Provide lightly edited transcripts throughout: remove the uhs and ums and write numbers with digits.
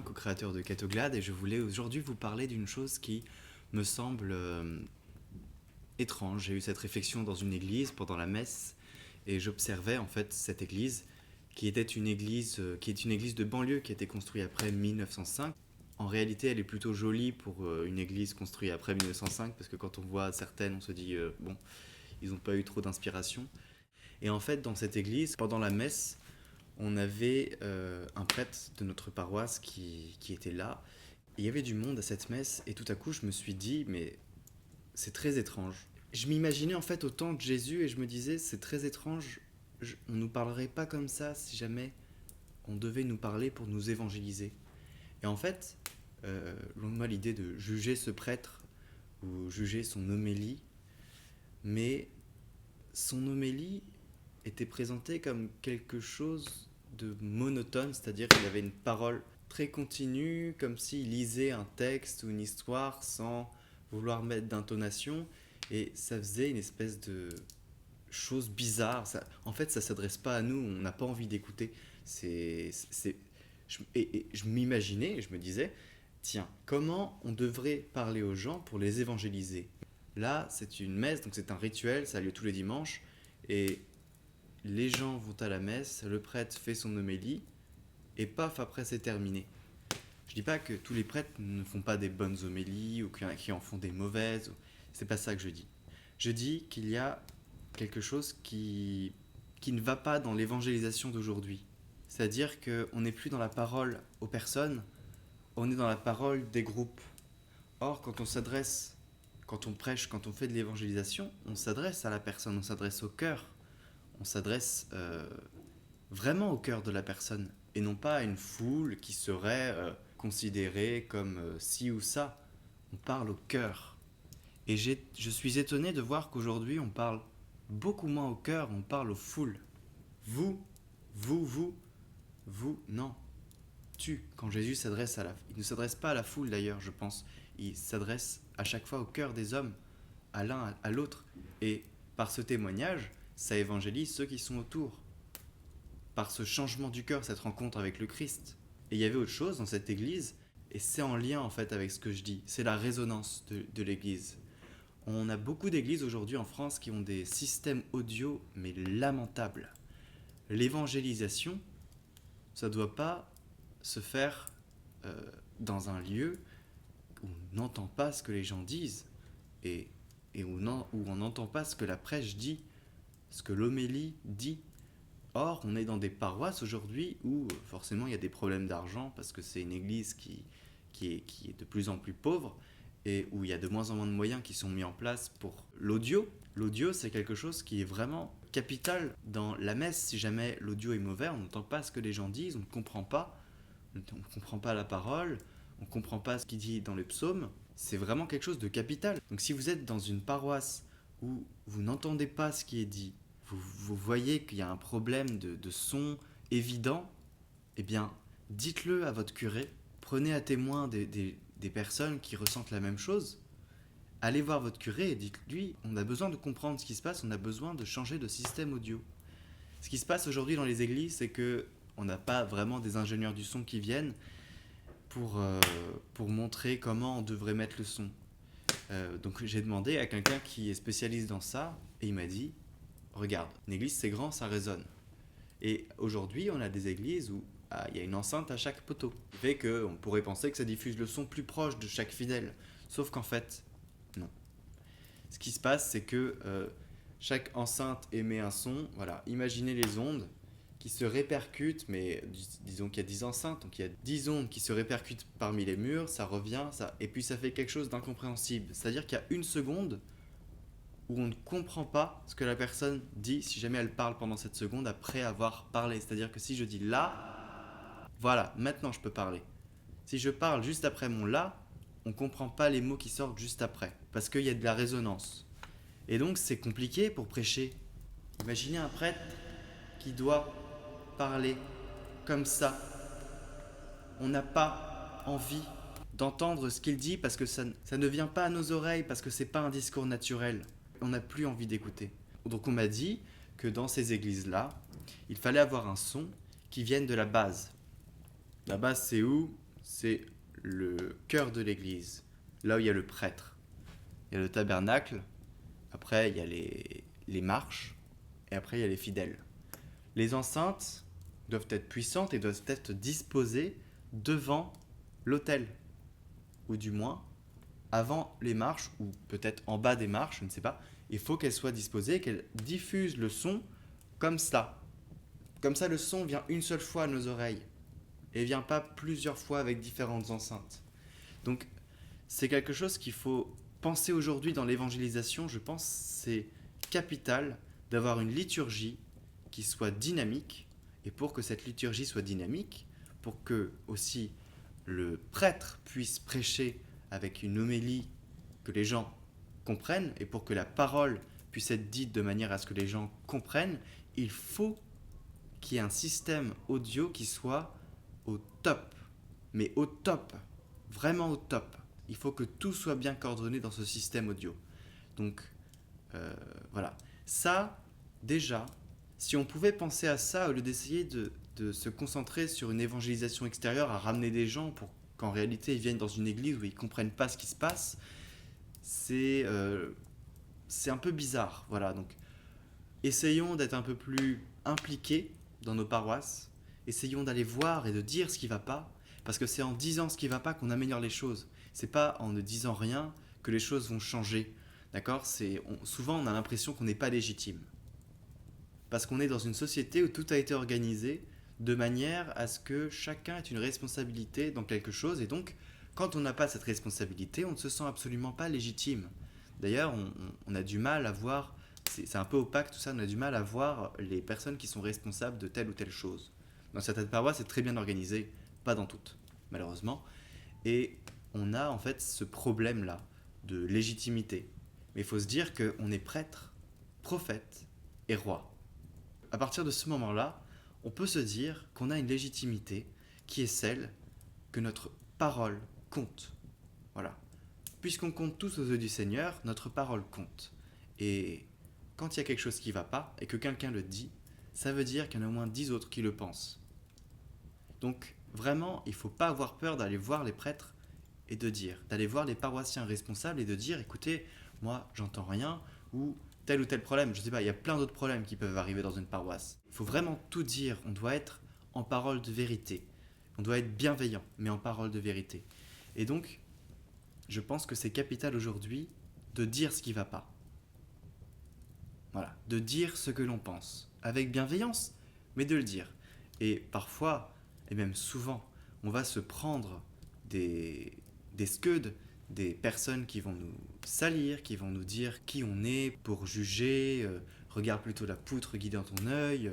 Sébastien, co-créateur de Catoglade, et je voulais aujourd'hui vous parler d'une chose qui me semble étrange. J'ai eu cette réflexion dans une église pendant la messe, et j'observais en fait cette église qui était une église, qui est une église de banlieue qui a été construite après 1905. En réalité, elle est plutôt jolie pour une église construite après 1905, parce que quand on voit certaines, on se dit bon, ils n'ont pas eu trop d'inspiration. Et en fait, dans cette église, pendant la messe, on avait un prêtre de notre paroisse qui était là. Et il y avait du monde à cette messe, et tout à coup, je me suis dit, mais c'est très étrange. Je m'imaginais en fait au temps de Jésus, et je me disais, c'est très étrange, on nous parlerait pas comme ça si jamais on devait nous parler pour nous évangéliser. Et en fait, loin de moi l'idée de juger ce prêtre ou juger son homélie, mais son homélie était présentée comme quelque chose de monotone, c'est-à-dire qu'il avait une parole très continue, comme s'il lisait un texte ou une histoire sans vouloir mettre d'intonation, et ça faisait une espèce de chose bizarre. En fait, ça s'adresse pas à nous, on n'a pas envie d'écouter. Et je m'imaginais, et je me disais, tiens, comment on devrait parler aux gens pour les évangéliser? Là, c'est une messe, donc c'est un rituel, ça a lieu tous les dimanches, et les gens vont à la messe, le prêtre fait son homélie, et paf, après c'est terminé. Je dis pas que tous les prêtres ne font pas des bonnes homélies, ou qui en font des mauvaises, c'est pas ça que je dis. Je dis qu'il y a quelque chose qui ne va pas dans l'évangélisation d'aujourd'hui. C'est-à-dire qu'on n'est plus dans la parole aux personnes, on est dans la parole des groupes. Or, quand on prêche, quand on fait de l'évangélisation, on s'adresse à la personne, on s'adresse au cœur, on s'adresse vraiment au cœur de la personne, et non pas à une foule qui serait considérée comme ci ou ça. On parle au cœur. Et je suis étonné de voir qu'aujourd'hui, on parle beaucoup moins au cœur, on parle aux foules. Vous, vous, vous, non. Tu, quand Jésus s'adresse à la... Il ne s'adresse pas à la foule d'ailleurs, je pense. Il s'adresse à chaque fois au cœur des hommes, à l'un, à l'autre. Et par ce témoignage, ça évangélise ceux qui sont autour. Par ce changement du cœur, cette rencontre avec le Christ. Et il y avait autre chose dans cette église, et c'est en lien en fait avec ce que je dis. C'est la résonance de l'église. On a beaucoup d'églises aujourd'hui en France qui ont des systèmes audio, mais lamentables. L'évangélisation, ça ne doit pas se faire dans un lieu où on n'entend pas ce que les gens disent et, où on n'entend pas ce que la prêche dit, ce que l'homélie dit. Or, on est dans des paroisses aujourd'hui où forcément il y a des problèmes d'argent parce que c'est une église qui est de plus en plus pauvre et où il y a de moins en moins de moyens qui sont mis en place pour l'audio. L'audio, c'est quelque chose qui est vraiment capital dans la messe. Si jamais l'audio est mauvais, on n'entend pas ce que les gens disent, on ne comprend pas. On ne comprend pas la parole, on ne comprend pas ce qu'il dit dans les psaumes. C'est vraiment quelque chose de capital. Donc si vous êtes dans une paroisse où vous n'entendez pas ce qui est dit, vous voyez qu'il y a un problème de son évident, eh bien, dites-le à votre curé. Prenez à témoin des personnes qui ressentent la même chose. Allez voir votre curé et dites-lui, on a besoin de comprendre ce qui se passe, on a besoin de changer de système audio. Ce qui se passe aujourd'hui dans les églises, c'est que on n'a pas vraiment des ingénieurs du son qui viennent pour montrer comment on devrait mettre le son. Donc j'ai demandé à quelqu'un qui est spécialiste dans ça, et il m'a dit, regarde, une église c'est grand, ça résonne. Et aujourd'hui, on a des églises où il y a une enceinte à chaque poteau. Ce qui fait qu'on pourrait penser que ça diffuse le son plus proche de chaque fidèle. Sauf qu'en fait, non. Ce qui se passe, c'est que chaque enceinte émet un son. Voilà, imaginez les ondes qui se répercutent, mais disons qu'il y a 10 enceintes, donc il y a 10 ondes qui se répercutent parmi les murs, ça revient, et puis ça fait quelque chose d'incompréhensible. C'est-à-dire qu'il y a une seconde où on ne comprend pas ce que la personne dit si jamais elle parle pendant cette seconde après avoir parlé. C'est-à-dire que si je dis là, voilà, maintenant je peux parler. Si je parle juste après mon là, on ne comprend pas les mots qui sortent juste après, parce qu'il y a de la résonance. Et donc c'est compliqué pour prêcher. Imaginez un prêtre qui doit parler comme ça. On n'a pas envie d'entendre ce qu'il dit parce que ça ne vient pas à nos oreilles, parce que c'est pas un discours naturel. On n'a plus envie d'écouter. Donc on m'a dit que dans ces églises-là, il fallait avoir un son qui vienne de la base. La base c'est où ? c'est le cœur de l'église, là où il y a le prêtre. Il y a le tabernacle, après il y a les marches, et après il y a les fidèles. Les enceintes doivent être puissantes et doivent être disposées devant l'autel, ou du moins avant les marches, ou peut-être en bas des marches, je ne sais pas. Il faut qu'elles soient disposées, qu'elles diffusent le son comme ça. Comme ça, le son vient une seule fois à nos oreilles et vient pas plusieurs fois avec différentes enceintes. Donc, c'est quelque chose qu'il faut penser aujourd'hui dans l'évangélisation. Je pense que c'est capital d'avoir une liturgie qui soit dynamique. Et pour que cette liturgie soit dynamique, pour que aussi le prêtre puisse prêcher avec une homélie que les gens comprennent, et pour que la parole puisse être dite de manière à ce que les gens comprennent, il faut qu'il y ait un système audio qui soit au top. Mais au top, vraiment au top. Il faut que tout soit bien coordonné dans ce système audio. Donc, voilà. Ça, déjà, si on pouvait penser à ça au lieu d'essayer de se concentrer sur une évangélisation extérieure, à ramener des gens pour qu'en réalité ils viennent dans une église où ils ne comprennent pas ce qui se passe, c'est un peu bizarre. Voilà, donc essayons d'être un peu plus impliqués dans nos paroisses, essayons d'aller voir et de dire ce qui ne va pas, parce que c'est en disant ce qui ne va pas qu'on améliore les choses. C'est pas en ne disant rien que les choses vont changer. D'accord. Souvent on a l'impression qu'on n'est pas légitime. Parce qu'on est dans une société où tout a été organisé de manière à ce que chacun ait une responsabilité dans quelque chose. Et donc, quand on n'a pas cette responsabilité, on ne se sent absolument pas légitime. D'ailleurs, on a du mal à voir, c'est un peu opaque tout ça, on a du mal à voir les personnes qui sont responsables de telle ou telle chose. Dans certaines paroisses, c'est très bien organisé, pas dans toutes, malheureusement. Et on a en fait ce problème-là de légitimité. Mais il faut se dire qu'on est prêtre, prophète et roi. À partir de ce moment-là, on peut se dire qu'on a une légitimité qui est celle que notre parole compte. Voilà. Puisqu'on compte tous aux yeux du Seigneur, notre parole compte. Et quand il y a quelque chose qui ne va pas et que quelqu'un le dit, ça veut dire qu'il y en a au moins 10 autres qui le pensent. Donc vraiment, il ne faut pas avoir peur d'aller voir les prêtres et d'aller voir les paroissiens responsables et de dire, écoutez, moi j'entends rien, ou tel problème, je sais pas, il y a plein d'autres problèmes qui peuvent arriver dans une paroisse. Il faut vraiment tout dire, on doit être en parole de vérité. On doit être bienveillant, mais en parole de vérité. Et donc, je pense que c'est capital aujourd'hui de dire ce qui ne va pas. Voilà, de dire ce que l'on pense, avec bienveillance, mais de le dire. Et parfois, et même souvent, on va se prendre des scuds, des personnes qui vont nous salir, qui vont nous dire qui on est pour juger, regarde plutôt la poutre guidée dans ton œil.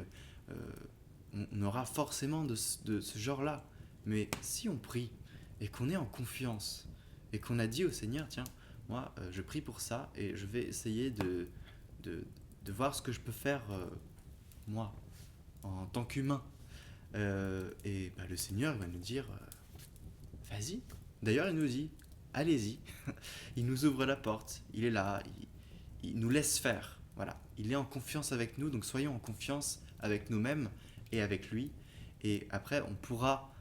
On aura forcément de ce genre-là. Mais si on prie et qu'on est en confiance et qu'on a dit au Seigneur, tiens, moi je prie pour ça et je vais essayer de voir ce que je peux faire moi en tant qu'humain. Et bah, le Seigneur il va nous dire, vas-y. D'ailleurs il nous dit, allez-y. Il nous ouvre la porte, il est là, il nous laisse faire. Voilà, il est en confiance avec nous, donc soyons en confiance avec nous-mêmes et avec lui. Et après, on pourra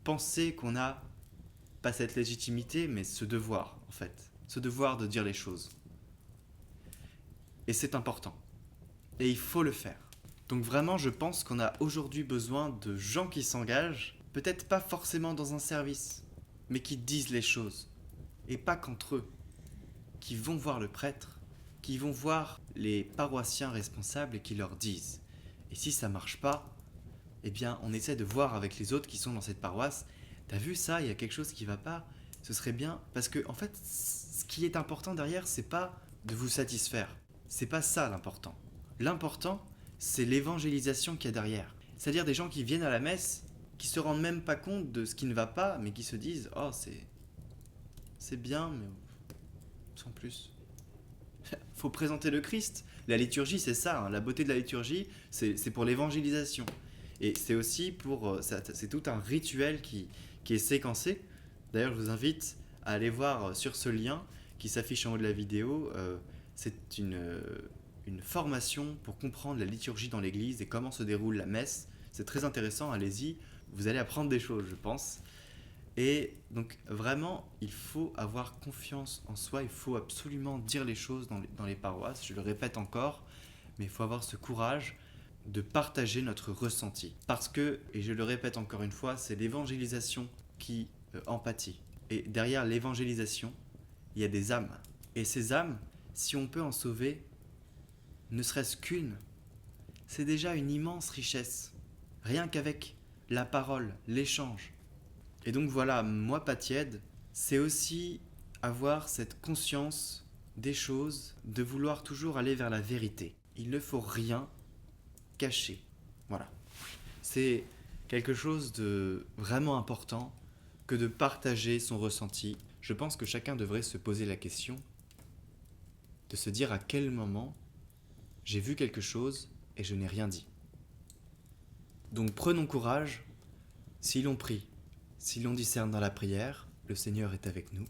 penser qu'on n'a pas cette légitimité, mais ce devoir, en fait. Ce devoir de dire les choses. Et c'est important. Et il faut le faire. Donc vraiment, je pense qu'on a aujourd'hui besoin de gens qui s'engagent, peut-être pas forcément dans un service, mais qui disent les choses. Et pas qu'entre eux. Qui vont voir le prêtre, qui vont voir les paroissiens responsables et qui leur disent. Et si ça marche pas, eh bien on essaie de voir avec les autres qui sont dans cette paroisse. T'as vu ça, il y a quelque chose qui va pas. Ce serait bien parce que en fait, ce qui est important derrière, c'est pas de vous satisfaire. C'est pas ça l'important. L'important, c'est l'évangélisation qu'il y a derrière. C'est-à-dire des gens qui viennent à la messe, qui se rendent même pas compte de ce qui ne va pas, mais qui se disent oh c'est bien, mais sans plus. Faut présenter le Christ. La liturgie, c'est ça. Hein. La beauté de la liturgie, c'est pour l'évangélisation. Et c'est aussi pour... c'est tout un rituel qui est séquencé. D'ailleurs, je vous invite à aller voir sur ce lien qui s'affiche en haut de la vidéo. C'est une formation pour comprendre la liturgie dans l'église et comment se déroule la messe. C'est très intéressant, allez-y. Vous allez apprendre des choses, je pense. Et donc vraiment, il faut avoir confiance en soi, il faut absolument dire les choses dans les paroisses, je le répète encore, mais il faut avoir ce courage de partager notre ressenti. Parce que, et je le répète encore une fois, c'est l'évangélisation qui empathie. Et derrière l'évangélisation, il y a des âmes. Et ces âmes, si on peut en sauver, ne serait-ce qu'une, c'est déjà une immense richesse. Rien qu'avec la parole, l'échange. Et donc voilà, moi pas tiède, c'est aussi avoir cette conscience des choses, de vouloir toujours aller vers la vérité. Il ne faut rien cacher. Voilà. C'est quelque chose de vraiment important que de partager son ressenti. Je pense que chacun devrait se poser la question de se dire à quel moment j'ai vu quelque chose et je n'ai rien dit. Donc prenons courage, si l'on prie, si l'on discerne dans la prière, le Seigneur est avec nous.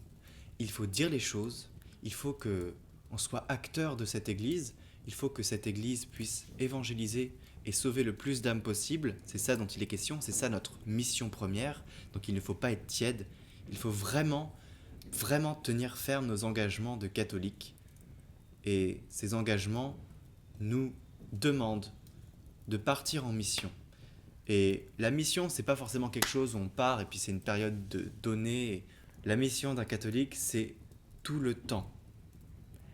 Il faut dire les choses, il faut qu'on soit acteur de cette Église, il faut que cette Église puisse évangéliser et sauver le plus d'âmes possible. C'est ça dont il est question, c'est ça notre mission première. Donc il ne faut pas être tiède, il faut vraiment tenir ferme nos engagements de catholiques. Et ces engagements nous demandent de partir en mission. Et la mission, c'est pas forcément quelque chose où on part et puis c'est une période donnée. La mission d'un catholique, c'est tout le temps.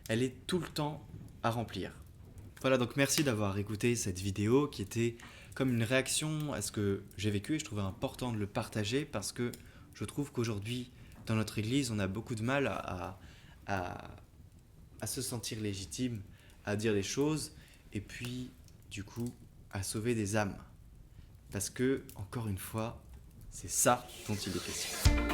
Elle est tout le temps à remplir. Voilà, donc merci d'avoir écouté cette vidéo qui était comme une réaction à ce que j'ai vécu et je trouvais important de le partager parce que je trouve qu'aujourd'hui, dans notre église, on a beaucoup de mal à se sentir légitime, à dire des choses et puis, du coup, à sauver des âmes. Parce que, encore une fois, c'est ça dont il est question.